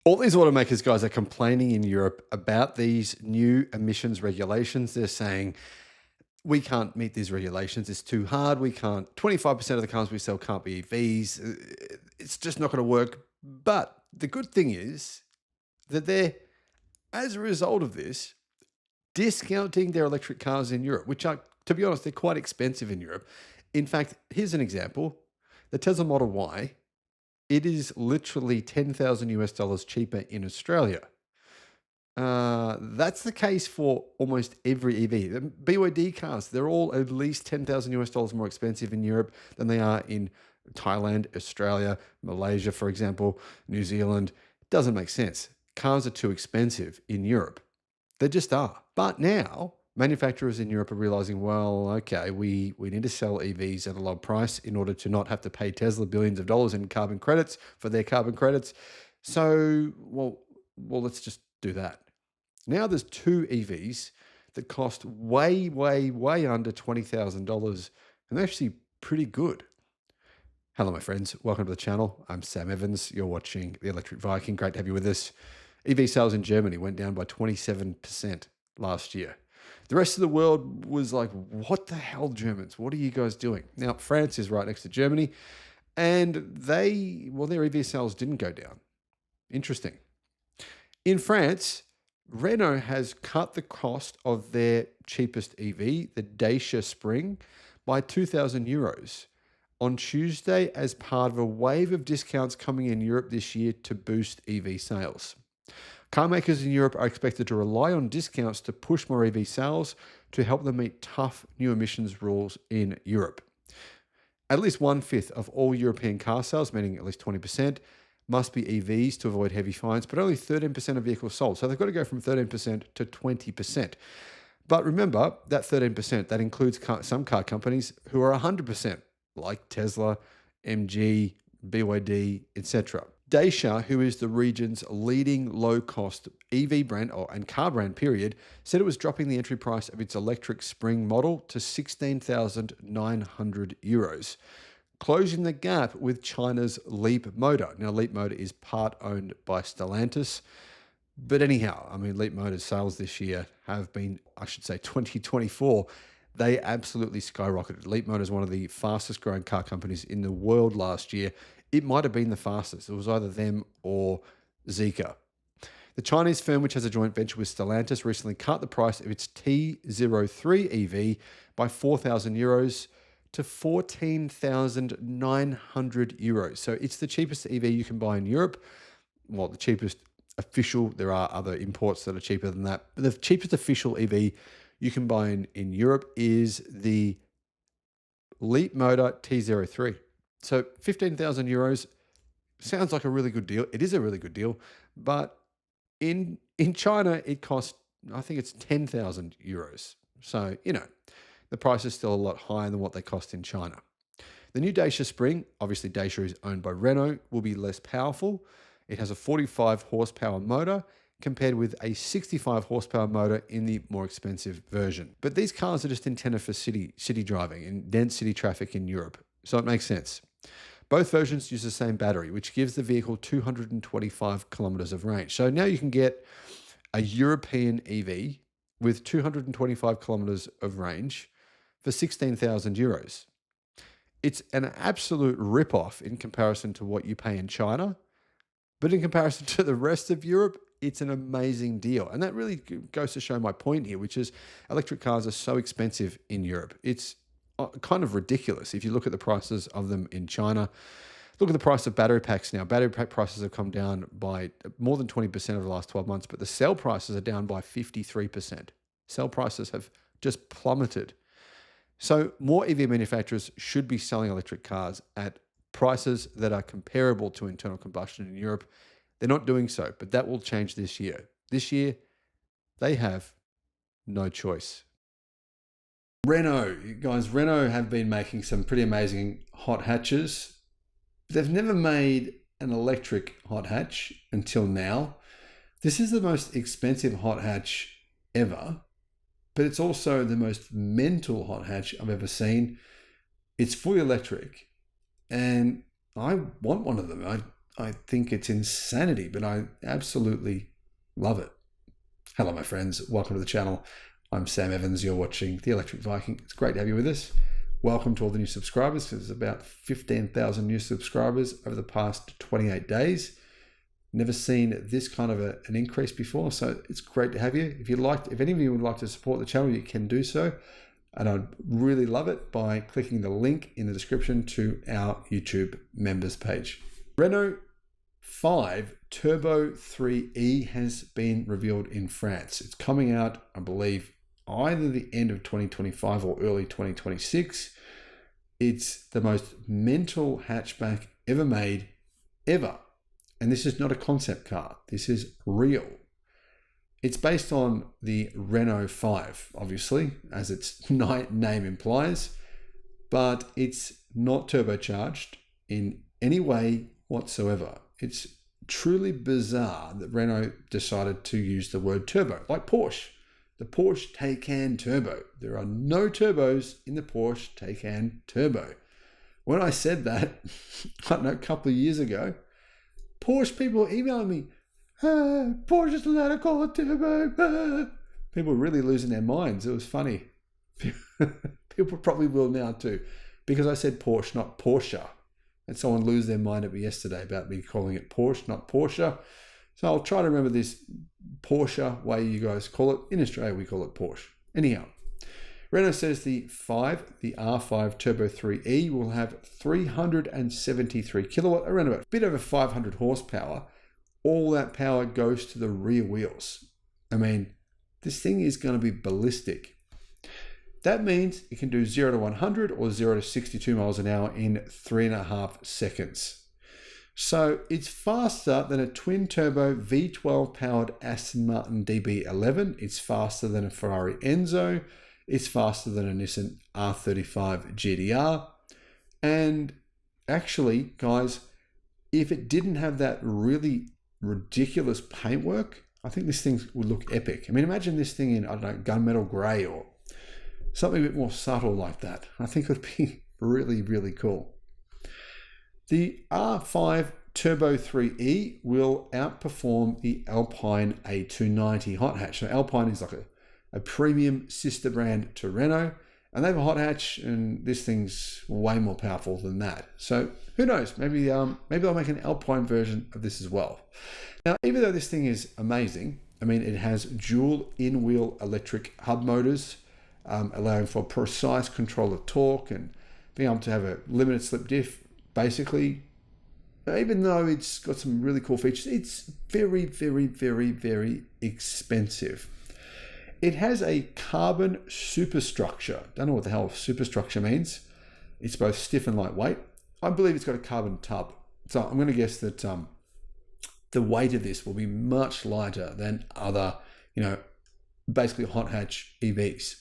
All these automakers, guys, are complaining in Europe about these new emissions regulations. They're saying, we can't meet these regulations. It's too hard. We can't, 25% of the cars we sell can't be EVs. It's just not going to work. But the good thing is that they're, as a result of this, discounting their electric cars in Europe, which are, to be honest, they're quite expensive in Europe. In fact, here's an example. The Tesla Model Y, it is literally 10,000 US dollars cheaper in Australia. That's the case for almost every EV. The BYD cars, they're all at least 10,000 US dollars more expensive in Europe than they are in Thailand, Australia, Malaysia, for example, New Zealand. It doesn't make sense. Cars are too expensive in Europe. They just are. But now manufacturers in Europe are realizing, well, okay, we need to sell EVs at a low price in order to not have to pay Tesla billions of dollars in carbon credits for their carbon credits. So, well, let's just do that. Now there's two EVs that cost way under $20,000, and they're actually pretty good. Hello, my friends. Welcome to the channel. I'm Sam Evans. You're watching the Electric Viking. Great to have you with us. EV sales in Germany went down by 27% last year. The rest of the world was like, what the hell, Germans? What are you guys doing? Now, France is right next to Germany, and their EV sales didn't go down. Interesting. In France, Renault has cut the cost of their cheapest EV, the Dacia Spring, by 2,000 euros on Tuesday as part of a wave of discounts coming in Europe this year to boost EV sales. Car makers in Europe are expected to rely on discounts to push more EV sales to help them meet tough new emissions rules in Europe. At least 1/5 of all European car sales, meaning at least 20%, must be EVs to avoid heavy fines, but only 13% of vehicles sold. So they've got to go from 13% to 20%. But remember, that 13%, that includes some car companies who are 100%, like Tesla, MG, BYD, etc. Dacia, who is the region's leading low-cost EV brand and car brand, period, said it was dropping the entry price of its electric Spring model to 16,900 euros, closing the gap with China's Leap Motor. Now, Leap Motor is part owned by Stellantis. But anyhow, I mean, Leap Motor's sales this year have been, 2024, they absolutely skyrocketed. Leap Motor is one of the fastest growing car companies in the world last year. It might have been the fastest. It was either them or Zeekr. The Chinese firm, which has a joint venture with Stellantis, recently cut the price of its T03 EV by 4,000 euros to 14,900 euros. So it's the cheapest EV you can buy in Europe. Well, the cheapest official. There are other imports that are cheaper than that. But the cheapest official EV you can buy in Europe is the Leap Motor T03. So 15,000 euros sounds like a really good deal. It is a really good deal. But in China, it costs, I think it's 10,000 euros. So, the price is still a lot higher than what they cost in China. The new Dacia Spring, obviously Dacia is owned by Renault, will be less powerful. It has a 45 horsepower motor compared with a 65 horsepower motor in the more expensive version. But these cars are just intended for city driving and dense city traffic in Europe. So it makes sense. Both versions use the same battery, which gives the vehicle 225 kilometers of range. So now you can get a European EV with 225 kilometers of range for 16,000 euros. It's an absolute rip-off in comparison to what you pay in China, but in comparison to the rest of Europe, it's an amazing deal. And that really goes to show my point here, which is electric cars are so expensive in Europe. It's kind of ridiculous if you look at the prices of them in China. Look at the price of battery packs now. Battery pack prices have come down by more than 20% over the last 12 months, but the cell prices are down by 53%. Cell prices have just plummeted. So more EV manufacturers should be selling electric cars at prices that are comparable to internal combustion in Europe. They're not doing so, but that will change this year. This year, they have no choice. Renault, guys, Renault have been making some pretty amazing hot hatches. They've never made an electric hot hatch until now. This is the most expensive hot hatch ever, but it's also the most mental hot hatch I've ever seen. It's fully electric, and I want one of them. I think it's insanity, but I absolutely love it. Hello, my friends. Welcome to the channel. I'm Sam Evans. You're watching the Electric Viking. It's great to have you with us. Welcome to all the new subscribers. There's about 15,000 new subscribers over the past 28 days. Never seen this kind of an increase before, so it's great to have you. If any of you would like to support the channel, you can do so. And I'd really love it by clicking the link in the description to our YouTube members page. Renault 5 Turbo 3E has been revealed in France. It's coming out, I believe, either the end of 2025 or early 2026. It's the most mental hatchback ever made, ever. And this is not a concept car. This is real. It's based on the Renault 5, obviously, as its name implies, but it's not turbocharged in any way whatsoever. It's truly bizarre that Renault decided to use the word turbo, like Porsche. The Porsche Taycan Turbo. There are no turbos in the Porsche Taycan Turbo. When I said that, I don't know, a couple of years ago, Porsche people were emailing me, Porsche is allowed to call it turbo. People were really losing their minds. It was funny. People probably will now too, because I said Porsche, not Porsche. And someone lose their mind at me yesterday about me calling it Porsche, not Porsche. So I'll try to remember this Porsche way you guys call it. In Australia, we call it Porsche. Anyhow, Renault says the R5 Turbo 3E will have 373 kilowatt, around about a bit over 500 horsepower. All that power goes to the rear wheels. I mean, this thing is going to be ballistic. That means it can do 0 to 100 or 0 to 62 miles an hour in 3.5 seconds. So it's faster than a twin turbo V12 powered Aston Martin DB11. It's faster than a Ferrari Enzo. It's faster than a Nissan R35 GTR. And actually, guys, if it didn't have that really ridiculous paintwork, I think this thing would look epic. I mean, imagine this thing in, I don't know, gunmetal gray or something a bit more subtle like that. I think it would be really, really cool. The R5 Turbo 3E will outperform the Alpine A290 hot hatch. So Alpine is like a premium sister brand to Renault, and they have a hot hatch, and this thing's way more powerful than that. So who knows? Maybe they'll make an Alpine version of this as well. Now, even though this thing is amazing, I mean, it has dual in-wheel electric hub motors, allowing for precise control of torque and being able to have a limited slip diff. Basically, even though it's got some really cool features, it's very, very, very, very expensive. It has a carbon superstructure. Don't know what the hell superstructure means. It's both stiff and lightweight. I believe it's got a carbon tub. So I'm going to guess that the weight of this will be much lighter than other, basically hot hatch EVs.